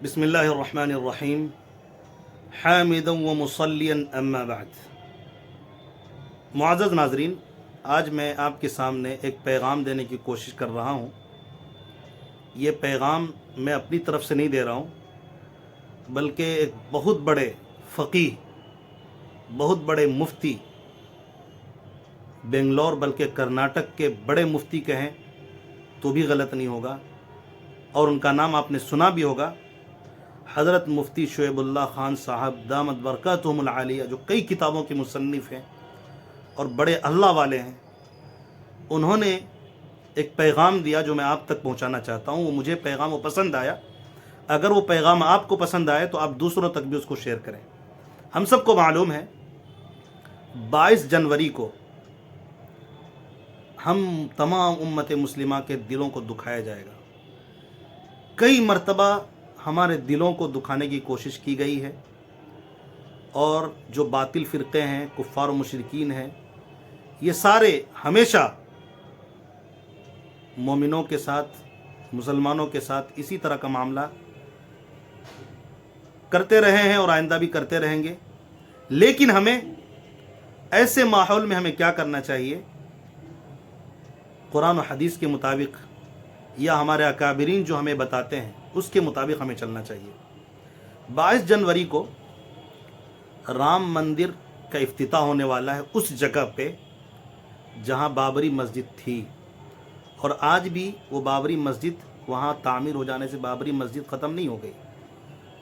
بسم اللہ الرحمن الرحیم حامدا و مصلیا اما بعد۔ معزز ناظرین، آج میں آپ کے سامنے ایک پیغام دینے کی کوشش کر رہا ہوں۔ یہ پیغام میں اپنی طرف سے نہیں دے رہا ہوں، بلکہ ایک بہت بڑے فقیہ، بہت بڑے مفتی، بنگلور بلکہ کرناٹک کے بڑے مفتی کہیں تو بھی غلط نہیں ہوگا، اور ان کا نام آپ نے سنا بھی ہوگا، حضرت مفتی شعیب اللہ خان صاحب دامت برکاتہم العالیہ، جو کئی کتابوں کے مصنف ہیں اور بڑے اللہ والے ہیں۔ انہوں نے ایک پیغام دیا جو میں آپ تک پہنچانا چاہتا ہوں۔ وہ مجھے پیغام وہ پسند آیا۔ اگر وہ پیغام آپ کو پسند آئے تو آپ دوسروں تک بھی اس کو شیئر کریں۔ ہم سب کو معلوم ہے 22 جنوری کو ہم تمام امت مسلمہ کے دلوں کو دکھایا جائے گا۔ کئی مرتبہ ہمارے دلوں کو دکھانے کی کوشش کی گئی ہے، اور جو باطل فرقے ہیں، کفار و مشرکین ہیں، یہ سارے ہمیشہ مومنوں کے ساتھ، مسلمانوں کے ساتھ اسی طرح کا معاملہ کرتے رہے ہیں اور آئندہ بھی کرتے رہیں گے۔ لیکن ہمیں ایسے ماحول میں ہمیں کیا کرنا چاہیے؟ قرآن و حدیث کے مطابق، یا ہمارے اکابرین جو ہمیں بتاتے ہیں اس کے مطابق ہمیں چلنا چاہیے۔ 22 جنوری کو رام مندر کا افتتاح ہونے والا ہے، اس جگہ پہ جہاں بابری مسجد تھی، اور آج بھی وہ بابری مسجد وہاں تعمیر ہو جانے سے بابری مسجد ختم نہیں ہو گئی۔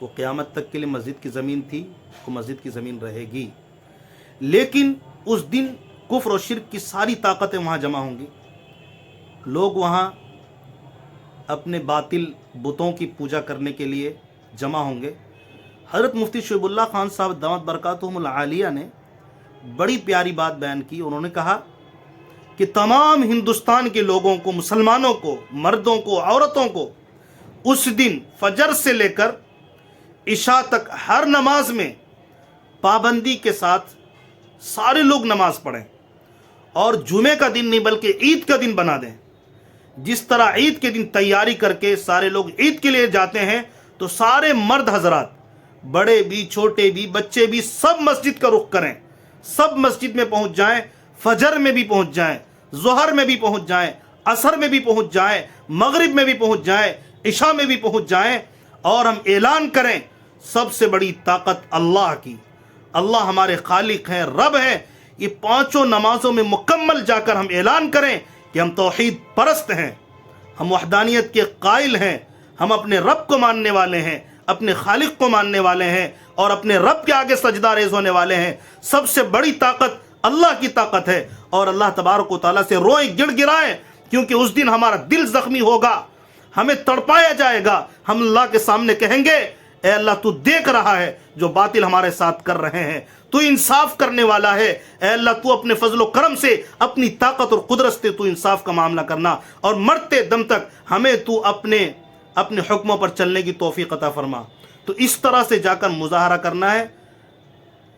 وہ قیامت تک کے لیے مسجد کی زمین تھی، وہ مسجد کی زمین رہے گی۔ لیکن اس دن کفر و شرک کی ساری طاقتیں وہاں جمع ہوں گی۔ لوگ وہاں اپنے باطل بتوں کی پوجا کرنے کے لیے جمع ہوں گے۔ حضرت مفتی شعیب اللہ خان صاحب دامت برکاتہم العالیہ نے بڑی پیاری بات بیان کی۔ انہوں نے کہا کہ تمام ہندوستان کے لوگوں کو، مسلمانوں کو، مردوں کو، عورتوں کو اس دن فجر سے لے کر عشاء تک ہر نماز میں پابندی کے ساتھ سارے لوگ نماز پڑھیں، اور جمعے کا دن نہیں بلکہ عید کا دن بنا دیں۔ جس طرح عید کے دن تیاری کر کے سارے لوگ عید کے لیے جاتے ہیں، تو سارے مرد حضرات، بڑے بھی، چھوٹے بھی، بچے بھی، سب مسجد کا رخ کریں، سب مسجد میں پہنچ جائیں، فجر میں بھی پہنچ جائیں، ظہر میں بھی پہنچ جائیں، عصر میں بھی پہنچ جائیں، مغرب میں بھی پہنچ جائیں، عشاء میں بھی پہنچ جائیں، اور ہم اعلان کریں سب سے بڑی طاقت اللہ کی، اللہ ہمارے خالق ہیں، رب ہیں۔ یہ پانچوں نمازوں میں مکمل جا کر ہم اعلان کریں کہ ہم توحید پرست ہیں، ہم وحدانیت کے قائل ہیں، ہم اپنے رب کو ماننے والے ہیں، اپنے خالق کو ماننے والے ہیں، اور اپنے رب کے آگے سجدہ ریز ہونے والے ہیں۔ سب سے بڑی طاقت اللہ کی طاقت ہے، اور اللہ تبارک و تعالیٰ سے روئیں، گڑ گڑائیں، کیونکہ اس دن ہمارا دل زخمی ہوگا، ہمیں تڑپایا جائے گا۔ ہم اللہ کے سامنے کہیں گے، اے اللہ تو دیکھ رہا ہے جو باطل ہمارے ساتھ کر رہے ہیں، تو انصاف کرنے والا ہے۔ اے اللہ تو اپنے فضل و کرم سے، اپنی طاقت اور قدرت سے تو انصاف کا معاملہ کرنا، اور مرتے دم تک ہمیں تو اپنے حکموں پر چلنے کی توفیق عطا فرما۔ تو اس طرح سے جا کر مظاہرہ کرنا ہے،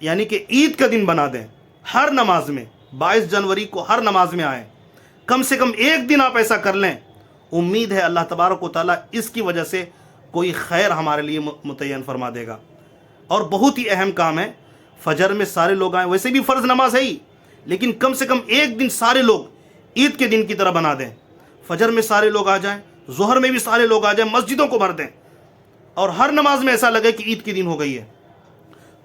یعنی کہ عید کا دن بنا دیں ہر نماز میں۔ 22 جنوری کو ہر نماز میں آئیں، کم سے کم ایک دن آپ ایسا کر لیں۔ امید ہے اللہ تبارک و تعالیٰ اس کی وجہ سے کوئی خیر ہمارے لیے متعین فرما دے گا۔ اور بہت ہی اہم کام ہے، فجر میں سارے لوگ آئیں، ویسے بھی فرض نماز ہے ہی، لیکن کم سے کم ایک دن سارے لوگ عید کے دن کی طرح بنا دیں۔ فجر میں سارے لوگ آ جائیں، ظہر میں بھی سارے لوگ آ جائیں، مسجدوں کو بھر دیں، اور ہر نماز میں ایسا لگے کہ عید کے دن ہو گئی ہے۔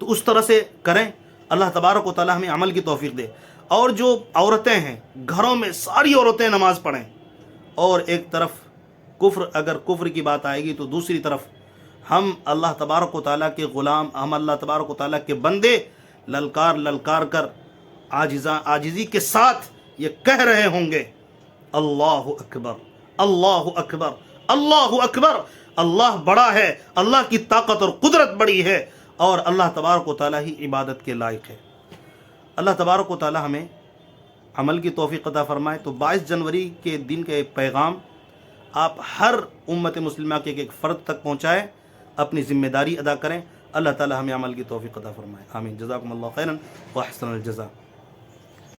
تو اس طرح سے کریں، اللہ تبارک و تعالیٰ ہمیں عمل کی توفیق دے۔ اور جو عورتیں ہیں گھروں میں، ساری عورتیں نماز پڑھیں، اور ایک طرف کفر، اگر کفر کی بات آئے گی تو دوسری طرف ہم اللہ تبارک و تعالیٰ کے غلام، ہم اللہ تبارک و تعالیٰ کے بندے للکار للکار کر عاجزی کے ساتھ یہ کہہ رہے ہوں گے، اللہ اکبر، اللہ اکبر، اللہ اکبر، اللہ بڑا ہے، اللہ کی طاقت اور قدرت بڑی ہے، اور اللہ تبارک و تعالیٰ ہی عبادت کے لائق ہے۔ اللہ تبارک و تعالیٰ ہمیں عمل کی توفیق عطا فرمائے۔ تو 22 جنوری کے دن کا ایک پیغام آپ ہر امت مسلمہ کے ایک فرد تک پہنچائیں، اپنی ذمہ داری ادا کریں۔ اللہ تعالیٰ ہمیں عمل کی توفیق عطا فرمائے، آمین۔ جزاکم اللہ خیرا واحسن الجزاء۔